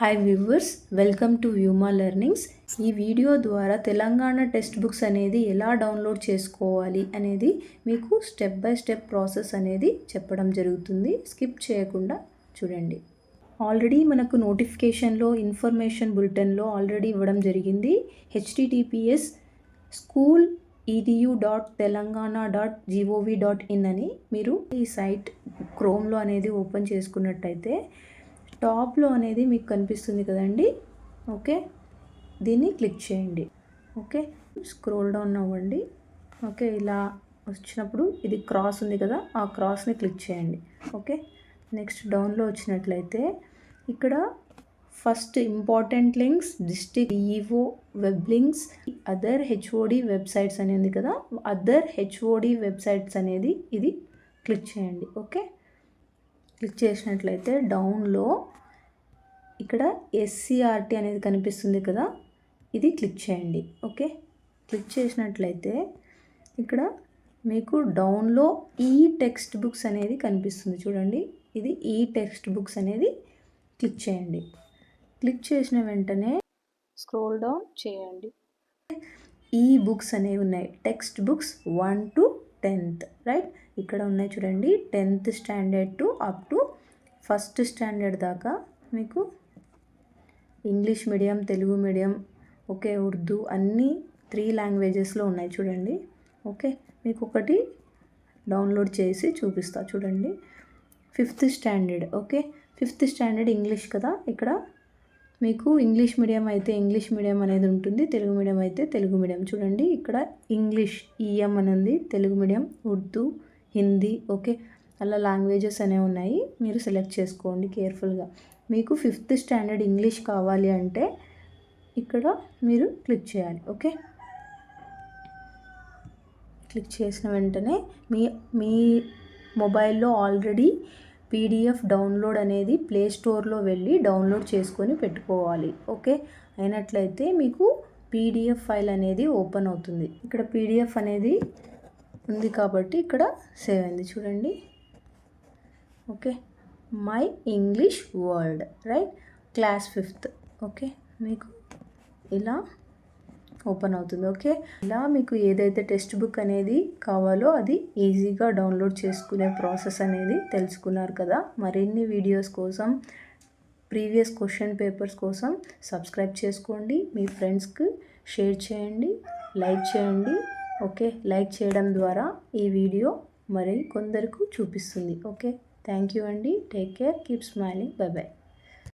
Hi viewers, welcome to Vyoma learnings. ఈ video ద్వారా Telangana text books అనేది ఎలా డౌన్లోడ్ చేసుకోవాలి అనేది మీకు స్టెప్ బై స్టెప్ ప్రాసెస్ అనేది చెప్పడం జరుగుతుంది. స్కిప్ చేయకుండా చూడండి. ఆల్రెడీ మనకు నోటిఫికేషన్లో ఇన్ఫర్మేషన్ బులెటిన్లో ఆల్రెడీ ఇవ్వడం జరిగింది. https school.edu.telangana.gov.in అని మీరు ఈ సైట్ క్రోమ్లో అనేది ఓపెన్ చేసుకున్నట్టయితే టాప్లో అనేది మీకు కనిపిస్తుంది కదండి. ఓకే, దీన్ని క్లిక్ చేయండి. ఓకే, స్క్రోల్ డౌన్ అవ్వండి. ఓకే, ఇలా వచ్చినప్పుడు ఇది క్రాస్ ఉంది కదా, ఆ క్రాస్ని క్లిక్ చేయండి. ఓకే, నెక్స్ట్ డౌన్లో వచ్చినట్లయితే ఇక్కడ first important links, district EO web links, other HOD websites అని ఉంది కదా, అదర్ హెచ్ఓడి వెబ్సైట్స్ అనేది ఇది క్లిక్ చేయండి. ఓకే, క్లిక్ చేసినట్లయితే డౌన్లో ఇక్కడ ఎస్సీఆర్టీ అనేది కనిపిస్తుంది కదా, ఇది క్లిక్ చేయండి. ఓకే, క్లిక్ చేసినట్లయితే ఇక్కడ మీకు డౌన్లో ఈ టెక్స్ట్ బుక్స్ అనేది కనిపిస్తుంది చూడండి. ఇది ఈ టెక్స్ట్ బుక్స్ అనేది క్లిక్ చేయండి. క్లిక్ చేసిన వెంటనే స్క్రోల్ డౌన్ చేయండి. ఈ బుక్స్ అనేవి ఉన్నాయి, text books 1 to 10th, right. ఇక్కడ ఉన్నాయి చూడండి, 10th standard to up to 1st standard దాకా మీకు English medium, Telugu medium, okay, Urdu అన్నీ 3 లాంగ్వేజెస్లో ఉన్నాయి చూడండి. ఓకే, మీకు ఒకటి డౌన్లోడ్ చేసి చూపిస్తా చూడండి. 5th standard, okay, 5th standard English కదా. ఇక్కడ మీకు ఇంగ్లీష్ మీడియం అయితే ఇంగ్లీష్ మీడియం అనేది ఉంటుంది, తెలుగు మీడియం అయితే తెలుగు మీడియం. చూడండి ఇక్కడ ఇంగ్లీష్ ఈఎం అని ఉంది, తెలుగు మీడియం, ఉర్దూ, హిందీ, ఓకే, అలా లాంగ్వేజెస్ అనేవి ఉన్నాయి. మీరు సెలెక్ట్ చేసుకోండి కేర్ఫుల్గా. మీకు 5th స్టాండర్డ్ ఇంగ్లీష్ కావాలి అంటే ఇక్కడ మీరు క్లిక్ చేయాలి. ఓకే, క్లిక్ చేసిన వెంటనే మీ మొబైల్లో ఆల్రెడీ పీడిఎఫ్ డౌన్లోడ్ అనేది ప్లే స్టోర్లో వెళ్ళి డౌన్లోడ్ చేసుకొని పెట్టుకోవాలి. ఓకే, అయినట్లయితే మీకు పీడిఎఫ్ ఫైల్ అనేది ఓపెన్ అవుతుంది. ఇక్కడ పీడిఎఫ్ అనేది ఉంది కాబట్టి ఇక్కడ సేవ్ అయింది చూడండి. Okay, my English world, right, class 5th. Okay, మీకు ఇలా ఓపెన్ అవుతుంది. ఓకే, ఇలా మీకు ఏదైతే టెక్స్ట్ బుక్ అనేది కావాలో అది ఈజీగా డౌన్లోడ్ చేసుకునే ప్రాసెస్ అనేది తెలుసుకున్నారు కదా. మరిన్ని వీడియోస్ కోసం, ప్రీవియస్ క్వశ్చన్ పేపర్స్ కోసం సబ్స్క్రైబ్ చేసుకోండి. మీ ఫ్రెండ్స్కి షేర్ చేయండి, లైక్ చేయండి. ఓకే, లైక్ చేయడం ద్వారా ఈ వీడియో మరి కొందరికి చూపిస్తుంది. ఓకే, థ్యాంక్ యూ అండి. Take care, keep smiling, by by.